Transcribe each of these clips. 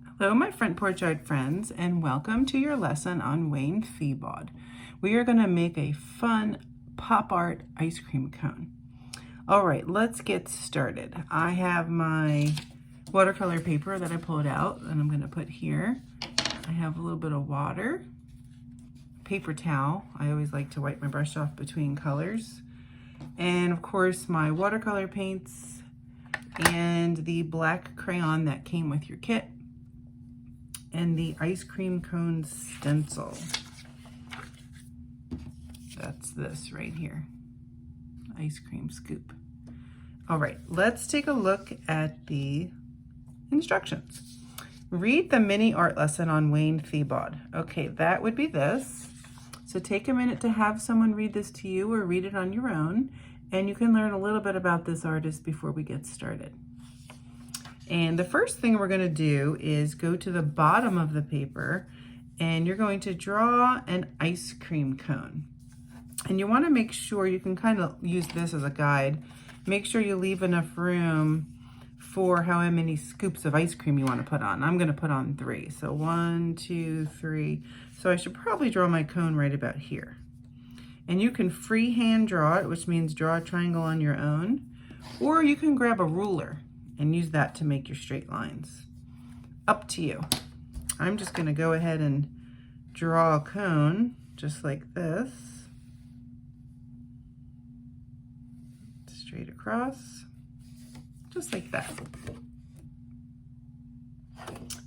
Hello, my front porch art friends, and welcome to your lesson on Wayne Thiebaud. We are going to make a fun pop art ice cream cone. All right, let's get started. I have my watercolor paper that I pulled out, and I'm going to put here. I have a little bit of water, paper towel. I always like to wipe my brush off between colors. And of course, my watercolor paints and the black crayon that came with your kit, and the ice cream cone stencil. That's this right here, ice cream scoop. All right, let's take a look at the instructions. Read the mini art lesson on Wayne Thiebaud. Okay, that would be this. So take a minute to have someone read this to you or read it on your own, and you can learn a little bit about this artist before we get started. And the first thing we're going to do is go to the bottom of the paper, and you're going to draw an ice cream cone. And you want to make sure, you can kind of use this as a guide, make sure you leave enough room for how many scoops of ice cream you want to put on. I'm going to put on 3. So 1, 2, 3. So I should probably draw my cone right about here. And you can freehand draw it, which means draw a triangle on your own, or you can grab a ruler and use that to make your straight lines. Up to you. I'm just going to go ahead and draw a cone just like this. Straight across, just like that.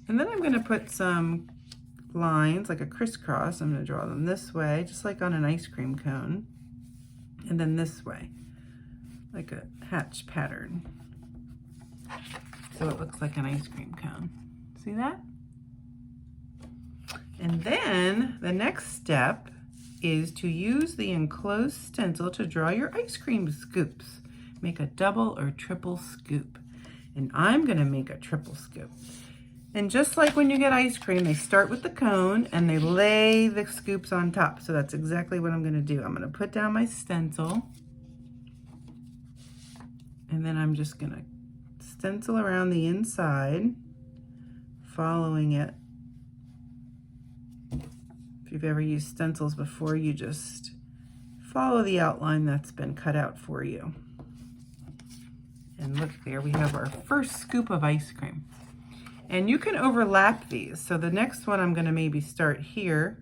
And then I'm going to put some lines like a crisscross. I'm going to draw them this way, just like on an ice cream cone, and then this way, like a hatch pattern. So it looks like an ice cream cone. See that? And then the next step is to use the enclosed stencil to draw your ice cream scoops. Make a double or triple scoop. And I'm gonna make a triple scoop. And just like when you get ice cream, they start with the cone and they lay the scoops on top. So that's exactly what I'm gonna do. I'm gonna put down my stencil, and then I'm just gonna stencil around the inside, following it. If you've ever used stencils before, you just follow the outline that's been cut out for you. And look, there we have our first scoop of ice cream. And you can overlap these. So the next one I'm going to maybe start here.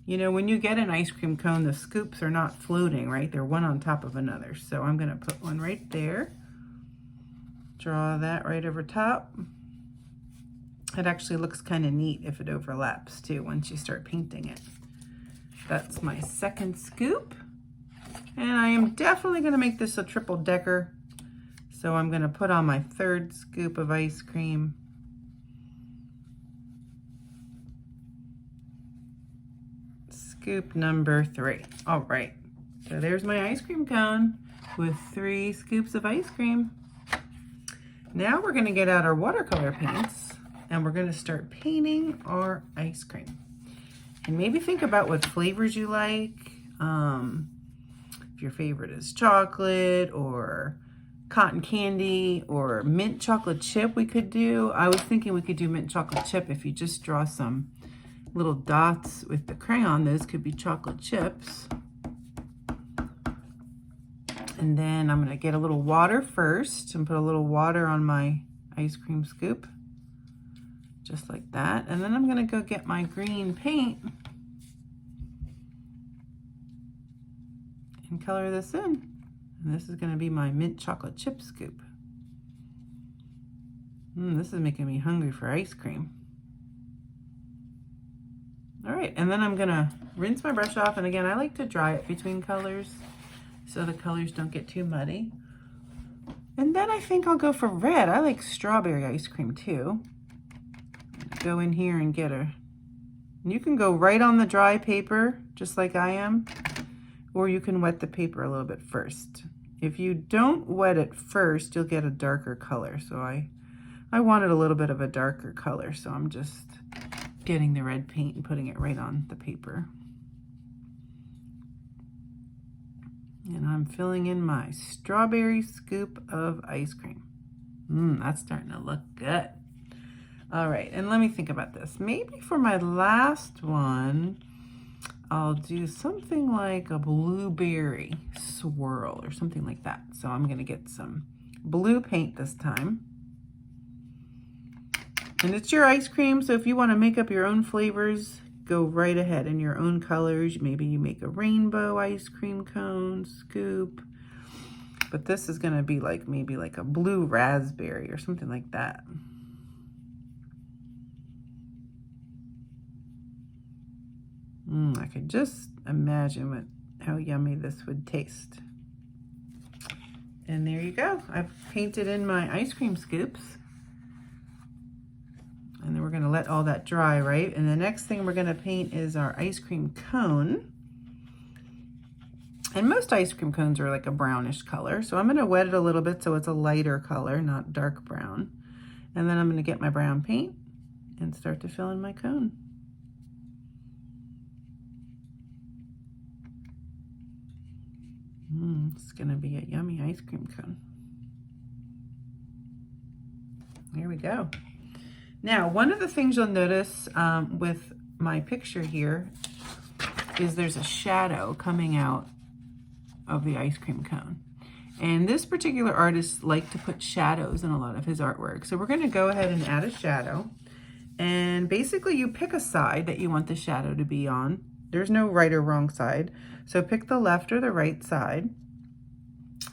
You know, when you get an ice cream cone, the scoops are not floating, right? They're one on top of another. So I'm going to put one right there. Draw that right over top. It actually looks kind of neat if it overlaps too once you start painting it. That's my second scoop. And I am definitely going to make this a triple decker. So I'm going to put on my third scoop of ice cream. Scoop number 3. All right. So there's my ice cream cone with 3 scoops of ice cream. Now we're going to get out our watercolor paints and we're going to start painting our ice cream. And maybe think about what flavors you like. If your favorite is chocolate or cotton candy or mint chocolate chip, we could do. I was thinking we could do mint chocolate chip. If you just draw some little dots with the crayon, those could be chocolate chips. And then I'm going to get a little water first and put a little water on my ice cream scoop, just like that. And then I'm going to go get my green paint and color this in. And this is going to be my mint chocolate chip scoop. This is making me hungry for ice cream. All right, and then I'm going to rinse my brush off. And again, I like to dry it between colors so the colors don't get too muddy. And then I think I'll go for red. I like strawberry ice cream too. Go in here and get a, and you can go right on the dry paper, just like I am, or you can wet the paper a little bit first. If you don't wet it first, you'll get a darker color. So I wanted a little bit of a darker color, so I'm just getting the red paint and putting it right on the paper. And I'm filling in my strawberry scoop of ice cream. That's starting to look good. All right, and let me think about this. Maybe for my last one, I'll do something like a blueberry swirl or something like that. So I'm gonna get some blue paint this time. And it's your ice cream, so if you wanna make up your own flavors, go right ahead in your own colors. Maybe you make a rainbow ice cream cone, scoop. But this is gonna be like maybe like a blue raspberry or something like that. I could just imagine how yummy this would taste. And there you go. I've painted in my ice cream scoops. And then we're gonna let all that dry, right? And the next thing we're gonna paint is our ice cream cone. And most ice cream cones are like a brownish color. So I'm gonna wet it a little bit so it's a lighter color, not dark brown. And then I'm gonna get my brown paint and start to fill in my cone. It's gonna be a yummy ice cream cone. There we go. Now, one of the things you'll notice with my picture here is there's a shadow coming out of the ice cream cone. And this particular artist liked to put shadows in a lot of his artwork. So we're gonna go ahead and add a shadow. And basically you pick a side that you want the shadow to be on. There's no right or wrong side. So pick the left or the right side.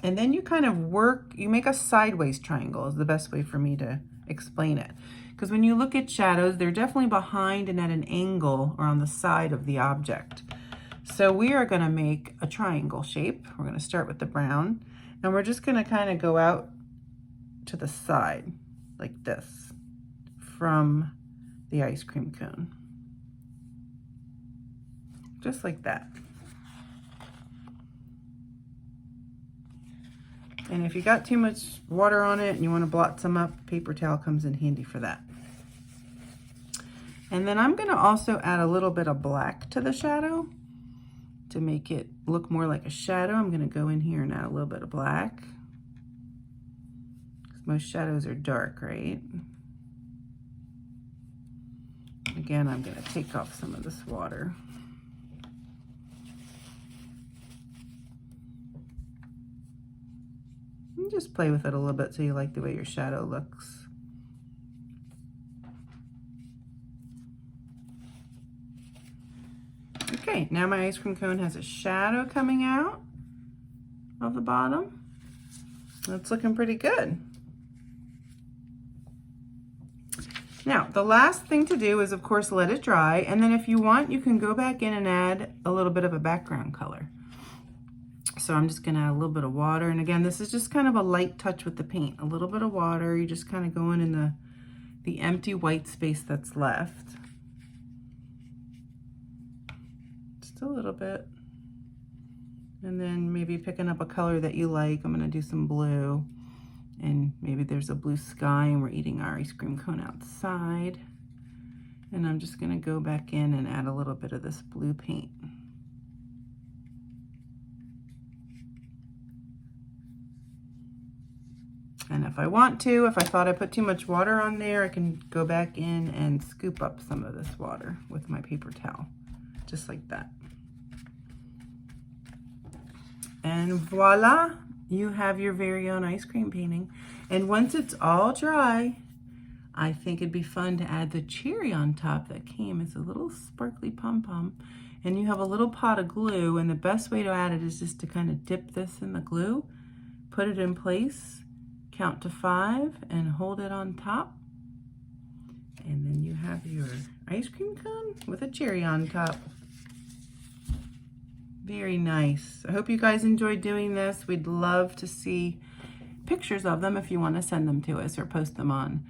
And then you kind of you make a sideways triangle is the best way for me to explain it. Because when you look at shadows, they're definitely behind and at an angle or on the side of the object. So we are gonna make a triangle shape. We're gonna start with the brown, and we're just gonna kind of go out to the side like this from the ice cream cone. Just like that. And if you got too much water on it and you want to blot some up, paper towel comes in handy for that. And then I'm going to also add a little bit of black to the shadow to make it look more like a shadow. I'm going to go in here and add a little bit of black. Most shadows are dark, right? Again, I'm going to take off some of this water. Just play with it a little bit so you like the way your shadow looks. Okay, now my ice cream cone has a shadow coming out of the bottom. That's looking pretty good. Now, the last thing to do is, of course, let it dry. And then if you want, you can go back in and add a little bit of a background color. So I'm just gonna add a little bit of water. And again, this is just kind of a light touch with the paint. A little bit of water, you just kind of go in the empty white space that's left. Just a little bit. And then maybe picking up a color that you like. I'm gonna do some blue. And maybe there's a blue sky and we're eating our ice cream cone outside. And I'm just gonna go back in and add a little bit of this blue paint. And if I want to, if I thought I put too much water on there, I can go back in and scoop up some of this water with my paper towel, just like that. And voila, you have your very own ice cream painting. And once it's all dry, I think it'd be fun to add the cherry on top that came as a little sparkly pom-pom. And you have a little pot of glue, and the best way to add it is just to kind of dip this in the glue, put it in place, count to 5 and hold it on top. And then you have your ice cream cone with a cherry on top. Very nice. I hope you guys enjoyed doing this. We'd love to see pictures of them if you want to send them to us or post them on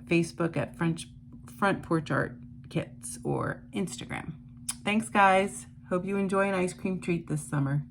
Facebook at Front Porch Art Kits or Instagram. Thanks, guys. Hope you enjoy an ice cream treat this summer.